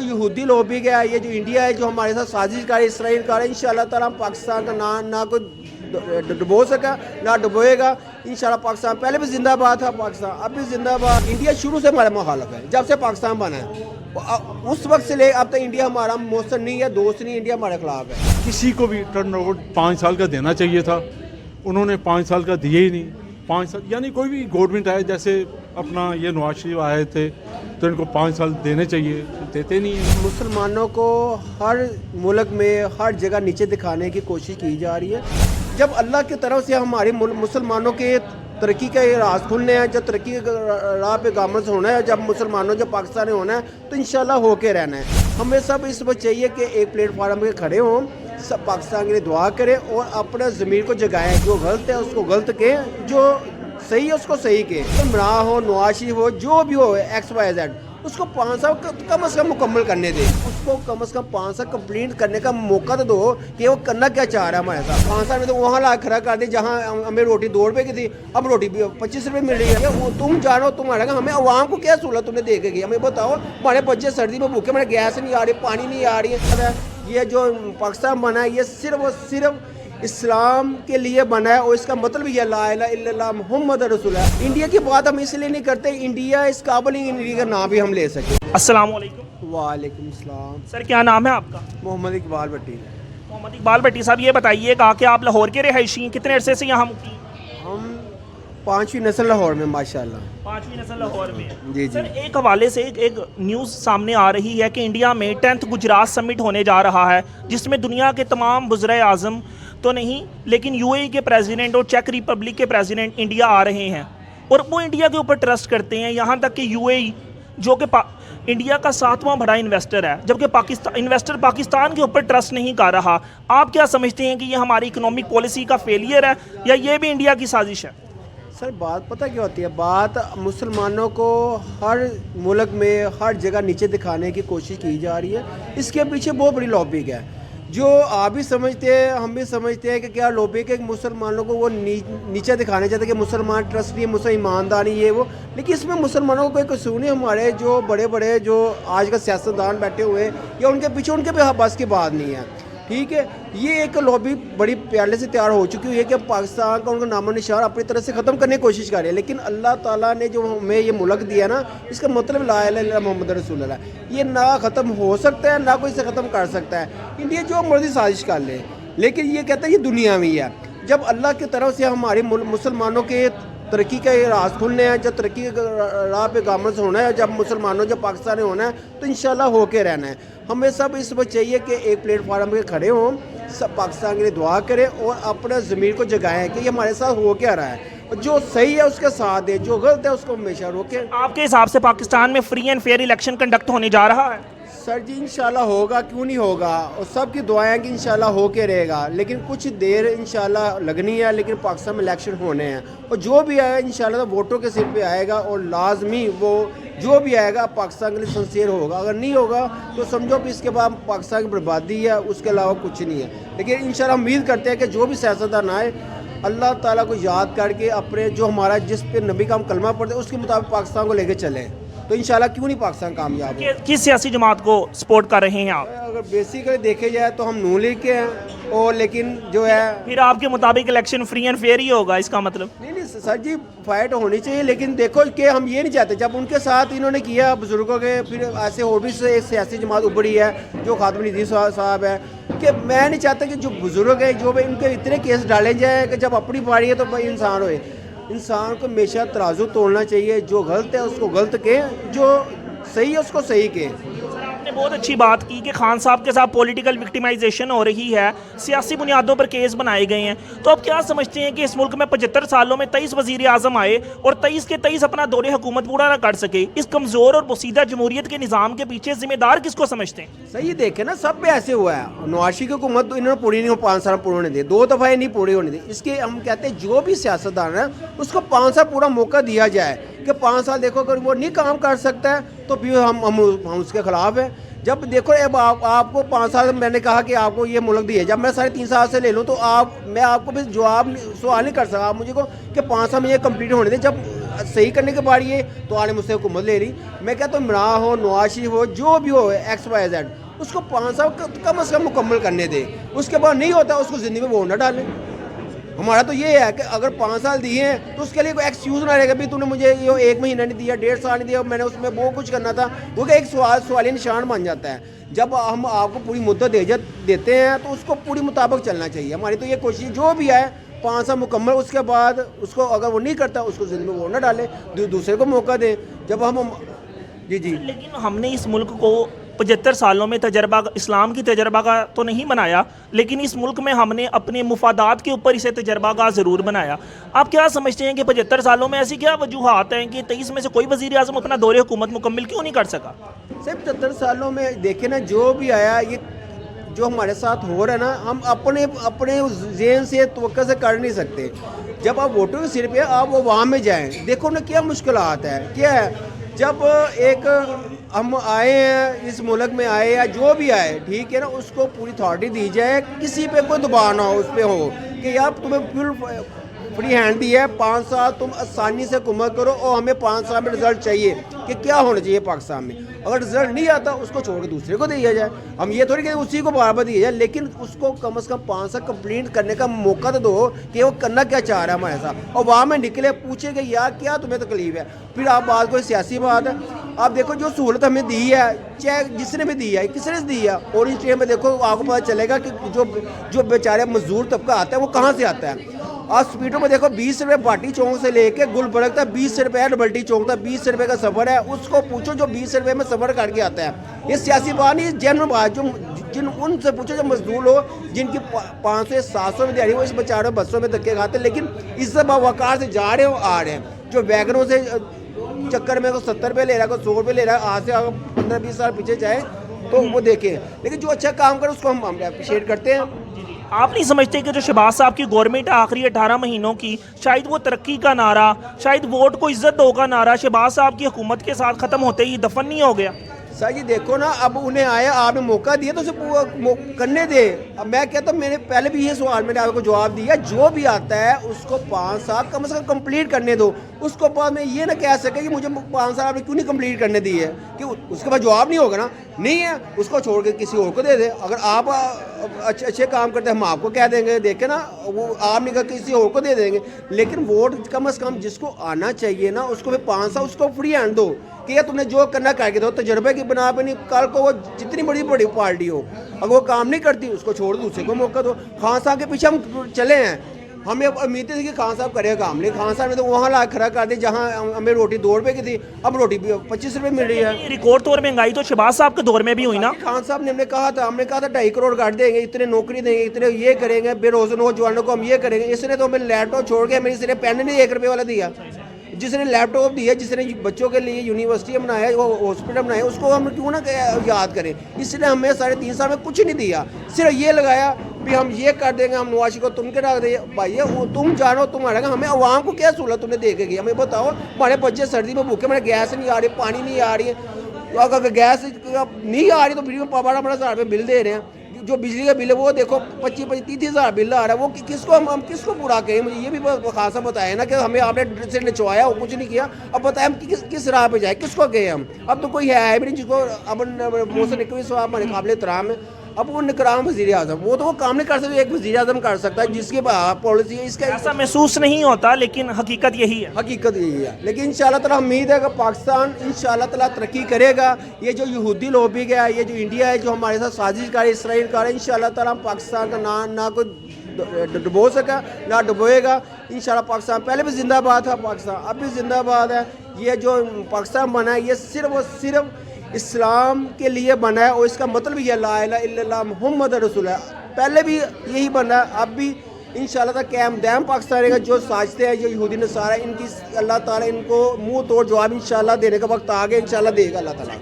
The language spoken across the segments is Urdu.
یہودی لوبی کا ہے، یہ جو انڈیا ہے جو ہمارے ساتھ سازش کر اسرائیل کا ہے، انشاءاللہ تعالیٰ ہم پاکستان کا نہ کوئی ڈبو سکا نہ ڈبوئے گا انشاءاللہ۔ پاکستان پہلے بھی زندہ باد تھا، پاکستان اب بھی زندہ باد۔ انڈیا شروع سے ہمارا مخالف ہے، جب سے پاکستان بنا ہے اس وقت سے لے اب تک انڈیا ہمارا موثر نہیں ہے، دوست نہیں، انڈیا ہمارے خلاف ہے۔ کسی کو بھی ٹرن اوور 5 سال کا دینا چاہیے تھا، انہوں نے 5 سال کا دیے ہی نہیں۔ 5 سال یعنی کوئی بھی گورنمنٹ آئے، جیسے اپنا یہ نواز شریف آئے تھے تو ان کو 5 سال دینے چاہیے، دیتے نہیں ہیں۔ مسلمانوں کو ہر ملک میں ہر جگہ نیچے دکھانے کی کوشش کی جا رہی ہے، جب اللہ کی طرف سے ہمارے مسلمانوں کے ترقی کا راز کھلنے ہیں، جب ترقی کے راہ پہ گامزن ہونا ہے، جب مسلمانوں جب پاکستانی ہونا ہے تو انشاءاللہ ہو کے رہنا ہے۔ ہمیں سب اس وقت چاہیے کہ ایک پلیٹ فارم پہ کھڑے ہوں، سب پاکستان کے لیے دعا کریں اور اپنا ضمیر کو جگائیں، جو غلط ہے اس کو غلط کہیں، جو صحیح ہے اس کو صحیح کہیں۔ عمران ہو، نواز شریف ہو، جو بھی ہو ایکس وائی زیڈ، اس کو 5 سال کم از کم مکمل کرنے دیں، اس کو کم از کم 5 سال کمپلیٹ کرنے کا موقع تو دو کہ وہ کرنا کیا چاہ رہا ہے ہمارے ساتھ۔ 5 سال میں تو وہاں لا کھڑا کر دیں جہاں ہمیں روٹی 2 روپے کی تھی، اب روٹی 25 روپے مل رہی ہے۔ تم جانو تمہارا ہمیں عوام کو کیا سہولت تم نے دے کے گئی، ہمیں بتاؤ۔ ہمارے بچے سردی میں بھوکے، ہمارے گیس نہیں آ رہی، پانی نہیں آ رہی ہے۔ یہ جو پاکستان بنا ہے یہ صرف اور صرف اسلام کے لیے بنا ہے، اور اس کا مطلب یہ لا الہ الا اللہ محمد رسول اللہ۔ انڈیا کی بات ہم اس لیے نہیں کرتے، انڈیا اس قابل ہی انڈیا کا نام بھی ہم لے سکیں۔ السلام علیکم۔ وعلیکم السلام۔ سر کیا نام ہے آپ کا؟ محمد اقبال بٹی۔ محمد اقبال بٹی صاحب، یہ بتائیے گا کہ آپ لاہور کے رہائشی ہیں، کتنے عرصے سے یہاں مقیم؟ ہم 5ویں نسل لاہور میں ماشاءاللہ۔ 5ویں نسل لاہور میں۔ جی سر ایک حوالے سے ایک نیوز سامنے آ رہی ہے کہ انڈیا میں 10th گجرات سمٹ ہونے جا رہا ہے، جس میں دنیا کے تمام وزرائے اعظم تو نہیں لیکن یو اے ای کے پریزیڈنٹ اور چیک ریپبلک کے پریزیڈنٹ انڈیا آ رہے ہیں، اور وہ انڈیا کے اوپر ٹرسٹ کرتے ہیں، یہاں تک کہ یو اے ای جو کہ انڈیا کا 7واں بڑا انویسٹر ہے، جبکہ انویسٹر پاکستان کے اوپر ٹرسٹ نہیں کر رہا۔ آپ کیا سمجھتے ہیں کہ یہ ہماری اکنامک پالیسی کا فیلئر ہے یا یہ بھی انڈیا کی سازش ہے؟ سر بات پتہ کیا ہوتی ہے، بات مسلمانوں کو ہر ملک میں ہر جگہ نیچے دکھانے کی کوشش کی جا رہی ہے، اس کے پیچھے بہت بڑی لابنگ ہے، جو آپ بھی سمجھتے ہیں ہم بھی سمجھتے ہیں کہ کیا لابنگ ہے، مسلمانوں کو وہ نیچے دکھانے چاہتے ہیں کہ مسلمان ٹرسٹ نہیں ہے، مسلمان ایماندار نہیں، یہ وہ، لیکن اس میں مسلمانوں کو کوئی قصور نہیں۔ ہمارے جو بڑے بڑے جو آج کا سیاستدان بیٹھے ہوئے ہیں یا ان کے پیچھے ان کے بھی بس کی بات نہیں ہے، ٹھیک ہے۔ یہ ایک لابی بڑی پہلے سے تیار ہو چکی ہوئی ہے کہ پاکستان کا ان کا نام و نشان اپنی طرح سے ختم کرنے کی کوشش کر رہے ہیں، لیکن اللہ تعالیٰ نے جو ہمیں یہ ملک دیا نا، اس کا مطلب لا الہ الا اللہ محمد رسول اللہ، یہ نہ ختم ہو سکتا ہے نہ کوئی اسے ختم کر سکتا ہے۔ انڈیا جو مرضی سازش کر لے، لیکن یہ کہتا ہے یہ دنیاوی ہے۔ جب اللہ کی طرف سے ہمارے مسلمانوں کے ترقی کا راز کھلنے ہیں، جب ترقی کے راہ پہ گامزن ہونا ہے، جب مسلمانوں جب پاکستانی ہونا ہے تو انشاءاللہ ہو کے رہنا ہے۔ ہمیں سب اس وقت چاہیے کہ ایک پلیٹ فارم پہ کھڑے ہوں، سب پاکستان کے لیے دعا کریں اور اپنا ضمیر کو جگائیں کہ یہ ہمارے ساتھ ہو کیا رہا ہے، اور جو صحیح ہے اس کے ساتھ دیں، جو غلط ہے اس کو ہمیشہ روکیں۔ آپ کے حساب سے پاکستان میں free and fair election conduct ہونے جا رہا ہے؟ سر جی انشاءاللہ ہوگا، کیوں نہیں ہوگا، اور سب کی دعائیں کہ انشاءاللہ ہو کے رہے گا، لیکن کچھ دیر انشاءاللہ لگنی ہے، لیکن پاکستان میں الیکشن ہونے ہیں، اور جو بھی آئے گا انشاءاللہ ووٹوں کے سر پہ آئے گا، اور لازمی وہ جو بھی آئے گا پاکستان کے لیے سنسیئر ہوگا، اگر نہیں ہوگا تو سمجھو کہ اس کے بعد پاکستان کی بربادی ہے، اس کے علاوہ کچھ نہیں ہے۔ لیکن انشاءاللہ امید کرتے ہیں کہ جو بھی سیاستدان آئے اللہ تعالیٰ کو یاد کر کے اپنے جو ہمارا جس پہ نبی کا ہم کلمہ پڑھتے ہیں اس کے مطابق پاکستان کو لے کے چلیں، تو انشاءاللہ کیوں نہیں پاکستان کامیاب ہو۔ کس سیاسی جماعت کو سپورٹ کر رہے ہیں آپ؟ اگر بیسیکلی دیکھے جائے تو ہم نون لیگ کے ہیں، اور لیکن جو ہے پھر آپ کے مطابق الیکشن فری اینڈ فیئر ہی ہوگا، اس کا مطلب؟ نہیں سر جی فائٹ ہونی چاہیے، لیکن دیکھو کہ ہم یہ نہیں چاہتے جب ان کے ساتھ انہوں نے کیا بزرگوں کے، پھر ایسے اور بھی ایک سیاسی جماعت ابھری ہے جو خاتم الدین صاحب ہے، کہ میں نہیں چاہتا کہ جو بزرگ ہیں جو ان کے اتنے کیس ڈالے جائیں کہ جب اپنی باری ہے تو بھائی انسان ہوئے، انسان کو ہمیشہ ترازو توڑنا چاہیے، جو غلط ہے اس کو غلط کہیں، جو صحیح ہے اس کو صحیح کہیں۔ آپ نے بہت اچھی بات کی کہ خان صاحب کے ساتھ پولیٹیکل وکٹیمائزیشن ہو رہی ہے، سیاسی بنیادوں پر کیس بنائے گئے ہیں، تو آپ کیا سمجھتے ہیں کہ اس ملک میں 75 سالوں میں 23 وزیر اعظم آئے اور 23 کے 23 اپنا دور حکومت پورا نہ کر سکے، اس کمزور اور پوسیدہ جمہوریت کے نظام کے پیچھے ذمہ دار کس کو سمجھتے ہیں؟ صحیح دیکھیں نا، سب پہ ایسے ہوا ہے، نواز شریف کی حکومت انہوں نے پوری نہیں 5 سال پورے ہونے دے، 2 دفعہ ہی نہیں پوری ہونے دی، اس کے ہم کہتے ہیں جو بھی سیاستدان ہے اس کو 5 سال پورا موقع دیا جائے، کہ 5 سال دیکھو اگر وہ نہیں کام کر سکتا ہے تو پھر ہم اس کے خلاف ہیں۔ جب دیکھو اب آپ کو 5 سال میں نے کہا کہ آپ کو یہ ملک دی ہے، جب میں 3.5 سال سے لے لوں تو میں آپ کو بھی جواب سوال نہیں کر سکا، آپ مجھے کو کہ 5 سال میں یہ کمپلیٹ ہونے دیں، جب صحیح کرنے کے باری ہے تو آنے مجھ سے حکومت لے رہی. میں کہتا ہوں عمران ہو, نواز شریف ہو, جو بھی ہو ایکس وائی زیڈ, اس کو 5 سال کم از کم مکمل کرنے دے. اس کے بعد نہیں ہوتا اس کو زندگی میں ووٹ نہ ڈالیں. ہمارا تو یہ ہے کہ اگر 5 سال دیے ہیں تو اس کے لیے کوئی ایکسکیوز نہ رہے گا بھی تو نے مجھے یہ 1 مہینہ نہیں دیا, 1.5 سال نہیں دیا, میں نے اس میں وہ کچھ کرنا تھا. وہ کہ ایک سوالی نشان بن جاتا ہے. جب ہم آپ کو پوری مدت دیتے ہیں تو اس کو پوری مطابق چلنا چاہیے. ہماری تو یہ کوشش جو بھی ہے 5 سال مکمل, اس کے بعد اس کو اگر وہ نہیں کرتا اس کو زندگی میں ووٹ نہ ڈالیں, دوسرے کو موقع دیں. جب ہم جی لیکن ہم نے اس ملک کو 75 سالوں میں تجربہ اسلام کی تجربہ کا تو نہیں بنایا, لیکن اس ملک میں ہم نے اپنے مفادات کے اوپر اسے تجربہ کا ضرور بنایا. آپ کیا سمجھتے ہیں کہ 75 سالوں میں ایسی کیا وجوہات ہیں کہ 23 میں سے کوئی وزیر اعظم اپنا دور حکومت مکمل کیوں نہیں کر سکا؟ صرف 75 سالوں میں دیکھیں نا, جو بھی آیا یہ جو ہمارے ساتھ ہو رہا ہے نا, ہم اپنے ذہن سے توقع سے کر نہیں سکتے. جب آپ ووٹوں کے سر پہ آپ وہ وہاں میں جائیں, دیکھو نا کیا مشکلات ہے. کیا ہے جب ایک ہم آئے ہیں اس ملک میں آئے یا جو بھی آئے, ٹھیک ہے نا, اس کو پوری اتھارٹی دی جائے, کسی پہ کوئی دباؤ نہ ہو اس پہ ہو کہ یار تمہیں فری ہینڈ دی ہے 5 سال, تم آسانی سے حکومت کرو اور ہمیں 5 سال میں رزلٹ چاہیے کہ کیا ہونا چاہیے پاکستان میں. اگر رزلٹ نہیں آتا اس کو چھوڑ کے دوسرے کو دیا جائے. ہم یہ تھوڑی کہ اسی کو بار بار دیا جائے, لیکن اس کو کم از کم 5 سال کمپلیٹ کرنے کا موقع تو دو کہ وہ کرنا کیا چاہ رہا ہے ہمارے ساتھ. اور وہاں میں نکلے پوچھے کہ یار کیا تمہیں تکلیف ہے. پھر آپ بات کوئی سیاسی بات ہے, آپ دیکھو جو سہولت ہمیں دی ہے, چاہے جس نے بھی دی ہے, کس نے دی ہے, اورنج ٹرین میں دیکھو آپ کو پتہ چلے گا کہ جو بیچارے مزدور طبقہ آتا ہے وہ کہاں سے آتا ہے. آپ اسپیڈوں میں دیکھو 20 روپے باٹی چوک سے لے کے گلبرگ تک 20 روپے ہے, ڈبلٹی چوک تک 20 روپے کا سفر ہے. اس کو پوچھو جو 20 روپے میں سفر کر کے آتا ہے. یہ سیاسی بات نہیں, جنرل بات, ان سے پوچھو جو مزدور ہو جن کی 500 700 میں دیہڑی ہو, اس بیچارے بسوں میں دھکے کھاتے لیکن اس سے باوقار سے جا رہے ہو آ رہے ہیں. جو ویگنوں سے چکر میں کو 70 روپے لے رہا ہے, کوئی 100 روپے لے رہا ہے, آج سے 15-20 سال پیچھے جائیں تو وہ دیکھیں. لیکن جو اچھا کام کرے اس کو ہم اپریشیٹ کرتے ہیں. آپ نہیں سمجھتے کہ جو شہباز صاحب کی گورنمنٹ آخری 18 مہینوں کی, شاید وہ ترقی کا نعرہ, شاید ووٹ کو عزت دو کا نعرہ شہباز صاحب کی حکومت کے ساتھ ختم ہوتے ہی دفن نہیں ہو گیا؟ سر جی دیکھو نا, اب انہیں آیا, آپ نے موقع دیا تو اسے کرنے دے. اب میں کہتا ہوں, میں نے پہلے بھی یہ سوال میں نے آپ کو جواب دیا, جو بھی آتا ہے اس کو 5 سال کم از کم کمپلیٹ کرنے دو. اس کو بعد میں یہ نہ کہہ سکے کہ مجھے 5 سال آپ نے کیوں نہیں کمپلیٹ کرنے دی ہے, کہ اس کے بعد جواب نہیں ہوگا نا. نہیں ہے, اس کو چھوڑ کے کسی اور کو دے دے. اگر آپ اچھے کام کرتے ہیں ہم آپ کو کہہ دیں گے, دیکھیں نا وہ آپ نہیں کہا کسی اور کو دے دیں گے. لیکن ووٹ کم از کم جس کو آنا چاہیے نا اس کو پھر 5 سال اس کو فری ہینڈ دو کہ یہ تم نے جو کرنا کر کے دو, تجربے کی بنا پہ نہیں. کل کو وہ جتنی بڑی پارٹی ہو اگر وہ کام نہیں کرتی اس کو چھوڑ دو, دوسرے کو موقع دو. خان صاحب کے پیچھے ہم چلے ہیں, ہمیں امید تھی کہ خان صاحب کرے گا کام, لیکن خان صاحب نے تو وہاں لا کھڑا کر دی جہاں ہمیں روٹی 2 روپے کی تھی, اب روٹی 25 روپے مل رہی ہے. ریکارڈ طور مہنگائی تو شہباز صاحب کے دور میں بھی ہوئی نا. خان صاحب نے ہم نے کہا تھا 2.5 کروڑ کاٹ دیں گے, اتنے نوکری دیں گے, اتنے یہ کریں گے, بے روزگار نوجوانوں کو ہم یہ کریں گے. اس نے تو ہمیں لیپ ٹاپ چھوڑ کے ہمیں اس نے پین نہیں 1 روپے والا دیا. جس نے لیپ ٹاپ دیا, جس نے بچوں کے لیے یونیورسٹی بنایا, وہ ہاسپٹل بنایا, اس کو ہم کیوں نہ یاد کریں. اس نے ہمیں 3.5 سال میں کچھ نہیں دیا, صرف یہ لگایا بھی ہم یہ کر دیں گے, ہم نواز شریف کو تم کے رکھ دیں. بھائی تم جانو تمہارا گا, ہمیں عوام کو کیا سہولت تم نے دے کے گئی. ہمیں بتاؤ, ہمارے بچے سردی میں بھوکے, ہمارے گیس نہیں آ رہی, پانی نہیں آ رہی ہے. اگر گیس نہیں آ رہی تو پھر 12-12 ہزار روپے بل دے رہے ہیں. جو بجلی کا بل ہے وہ دیکھو 25-30 ہزار بل آ رہا ہے. وہ کس کو ہم کس کو پورا کریں. مجھے یہ بھی خاصا بتایا نا کہ ہمیں آپ نے سے نچوایا, وہ کچھ نہیں کیا. اب بتائیں ہم کس راہ پہ جائیں, کس کو گئے ہم. اب تو کوئی ہے بھی نہیں جس کو اب محسن نقوی صاحب ہمارے قابل احترام ہے. اب وہ نکرام وزیر اعظم, وہ تو وہ کام نہیں کر سکتے, ایک وزیر اعظم کر سکتا ہے جس کی پالیسی ہے. اس کا ایسا محسوس نہیں ہوتا, لیکن حقیقت یہی ہے. حقیقت یہی ہے. لیکن انشاءاللہ تعالیٰ امید ہے کہ پاکستان انشاءاللہ تعالیٰ ترقی کرے گا. یہ جو یہودی لوبی ہے, یہ جو انڈیا ہے جو ہمارے ساتھ سازش کر اسرائیل کا ہے, انشاءاللہ تعالیٰ پاکستان کا نہ کوئی ڈبو سکا نہ ڈبوئے گا. انشاءاللہ پاکستان پہلے بھی زندہ باد تھا, پاکستان اب بھی زندہ باد ہے. یہ جو پاکستان بنا ہے یہ صرف اور صرف اسلام کے لیے بنا ہے, اور اس کا مطلب یہ لا الہ الا اللہ محمد رسول ہے. پہلے بھی یہی بنا ہے, اب بھی انشاءاللہ تعالیٰ قیام دائم پاکستان رہے گا. جو سازتے ہیں جو یہودی نصارہ, ان کی اللہ تعالیٰ ان کو منہ توڑ جواب انشاءاللہ دینے کا وقت آگے انشاءاللہ دے گا اللہ تعالیٰ.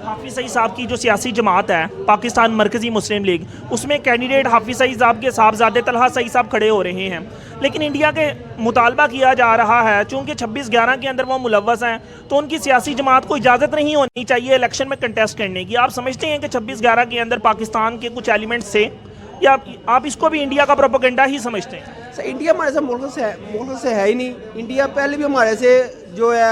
حافظ سعید صاحب کی جو سیاسی جماعت ہے پاکستان مرکزی مسلم لیگ, اس میں کینڈیڈیٹ حافظ سعید صاحب کے صاحبزادے طلحہ سعید صاحب کھڑے ہو رہے ہیں. لیکن انڈیا کے مطالبہ کیا جا رہا ہے چونکہ 26/11 کے اندر وہ ملوث ہیں تو ان کی سیاسی جماعت کو اجازت نہیں ہونی چاہیے الیکشن میں کنٹیسٹ کرنے کی. آپ سمجھتے ہیں کہ 26/11 کے اندر پاکستان کے کچھ ایلیمنٹس سے یا آپ اس کو بھی انڈیا کا پروپیگنڈا ہی سمجھتے ہیں؟ سر انڈیا ہمارے سے ملک سے ہے ہی نہیں. انڈیا پہلے بھی ہمارے سے جو ہے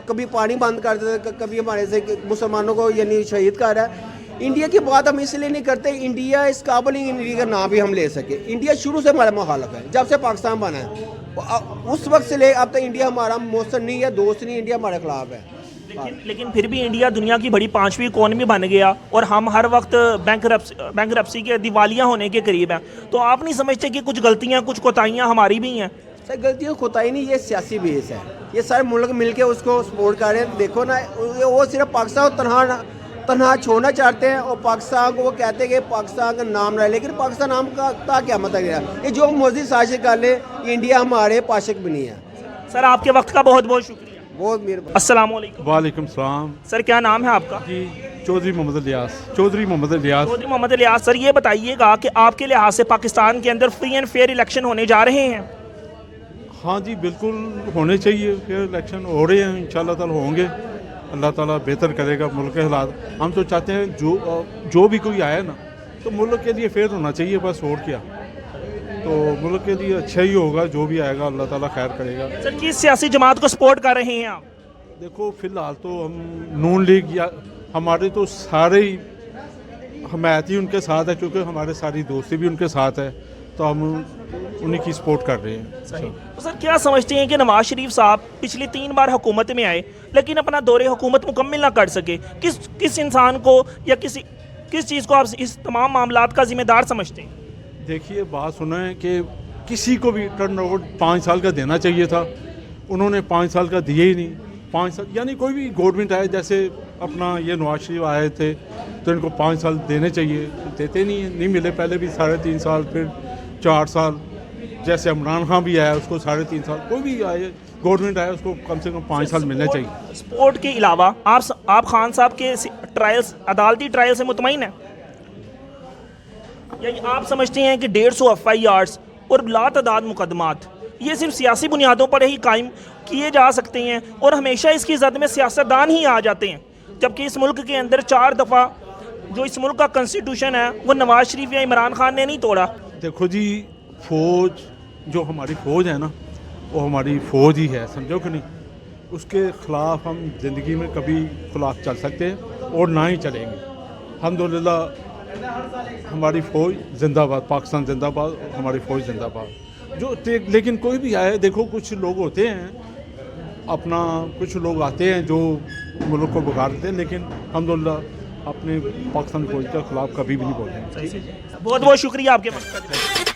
کبھی پانی بند کر دیتے تھے, کبھی ہمارے سے مسلمانوں کو یعنی شہید کر رہا ہے. انڈیا کی بات ہم اس لیے نہیں کرتے, انڈیا اس قابل ہی انڈیا کا نام بھی ہم لے سکے. انڈیا شروع سے ہمارا مخالف ہے, جب سے پاکستان بنا ہے اس وقت سے لے اب تک انڈیا ہمارا موثر نہیں ہے, دوست نہیں. انڈیا ہمارے خلاف ہے. لیکن پھر بھی انڈیا دنیا کی بڑی 5ویں اکانومی بن گیا اور ہم ہر وقت بینکرپسی کے دیوالیہ ہونے کے قریب ہیں. تو آپ نہیں سمجھتے کہ کچھ غلطیاں, کچھ کوتاہیاں ہماری بھی ہیں؟ سر غلطیوں کوتاہی نہیں, یہ سیاسی بیس ہے. یہ سارے ملک مل کے اس کو سپورٹ کر رہے ہیں. دیکھو نا, وہ صرف پاکستان کو تنہا چھوڑنا چاہتے ہیں اور پاکستان کو وہ کہتے ہیں کہ پاکستان کا نام رہے, لیکن پاکستان نام کا تا کیا مطلب ہے. یہ جو موزی سازش کر لے, انڈیا ہمارے پاشک بھی نہیں ہے. سر آپ کے وقت کا بہت بہت شکریہ. بہت مہربانی. السلام علیکم. وعلیکم السلام. سر کیا نام ہے آپ کا؟ جی چودھری محمد الیاس. چودھری محمد الیاس. سر یہ بتائیے گا کہ آپ کے لحاظ سے پاکستان کے اندر فری اینڈ فیئر الیکشن ہونے جا رہے ہیں؟ ہاں جی بالکل ہونے چاہیے. فیئر الیکشن ہو رہے ہیں, انشاءاللہ تعالی ہوں گے. اللہ تعالیٰ بہتر کرے گا ملک کے حالات. ہم تو چاہتے ہیں جو بھی کوئی آئے نا تو ملک کے لیے فیئر ہونا چاہیے, بس اور کیا. تو ملک کے لیے اچھا ہی ہوگا, جو بھی آئے گا اللہ تعالیٰ خیر کرے گا. سر کس سیاسی جماعت کو سپورٹ کر رہے ہیں آپ؟ دیکھو فی الحال تو ہم نون لیگ یا ہمارے تو سارے ہی حمایت ہی ان کے ساتھ ہے, کیونکہ ہمارے ساری دوستی بھی ان کے ساتھ ہے, تو ہم انہیں کی سپورٹ کر رہے ہیں. تو سر کیا سمجھتے ہیں کہ نواز شریف صاحب پچھلی 3 بار حکومت میں آئے لیکن اپنا دور حکومت مکمل نہ کر سکے؟ کس انسان کو یا کس چیز کو آپ اس تمام معاملات کا ذمہ دار سمجھتے ہیں؟ دیکھیے بات سنیں کہ کسی کو بھی ٹرن اوور 5 سال کا دینا چاہیے تھا, انہوں نے 5 سال کا دیا ہی نہیں. 5 سال یعنی کوئی بھی گورنمنٹ آئے, جیسے اپنا یہ نواز شریف آئے تھے تو ان کو 5 سال دینے چاہیے, دیتے نہیں ملے. پہلے بھی 3.5 سال, پھر 4 سال. جیسے عمران خان بھی آیا اس کو 3.5 سال. کوئی بھی آئے گورنمنٹ آئے اس کو کم سے کم 5 سال ملنے چاہیے. سپورٹ کے علاوہ آپ خان صاحب کے ٹرائلز, عدالتی ٹرائل سے مطمئن ہیں؟ یعنی آپ سمجھتے ہیں کہ 150 FIRs اور لاتعداد مقدمات یہ صرف سیاسی بنیادوں پر ہی قائم کیے جا سکتے ہیں اور ہمیشہ اس کی زد میں سیاستدان ہی آ جاتے ہیں, جبکہ اس ملک کے اندر 4 دفعہ جو اس ملک کا کنسٹیٹیوشن ہے وہ نواز شریف یا عمران خان نے نہیں توڑا؟ دیکھو جی, فوج جو ہماری فوج ہے نا وہ ہماری فوج ہی ہے, سمجھو کہ نہیں. اس کے خلاف ہم زندگی میں کبھی خلاف چل سکتے ہیں اور نہ ہی چلیں گے. الحمدللہ ہماری فوج زندہ باد, پاکستان زندہ باد, ہماری فوج زندہ باد. لیکن کوئی بھی آئے, دیکھو کچھ لوگ ہوتے ہیں اپنا, کچھ لوگ آتے ہیں جو ملک کو بگاڑتے ہیں, لیکن الحمدللہ اپنے پاکستان فوج کے خلاف کبھی بھی نہیں بولتے ہیں. بہت بہت شکریہ آپ کے وقت کا.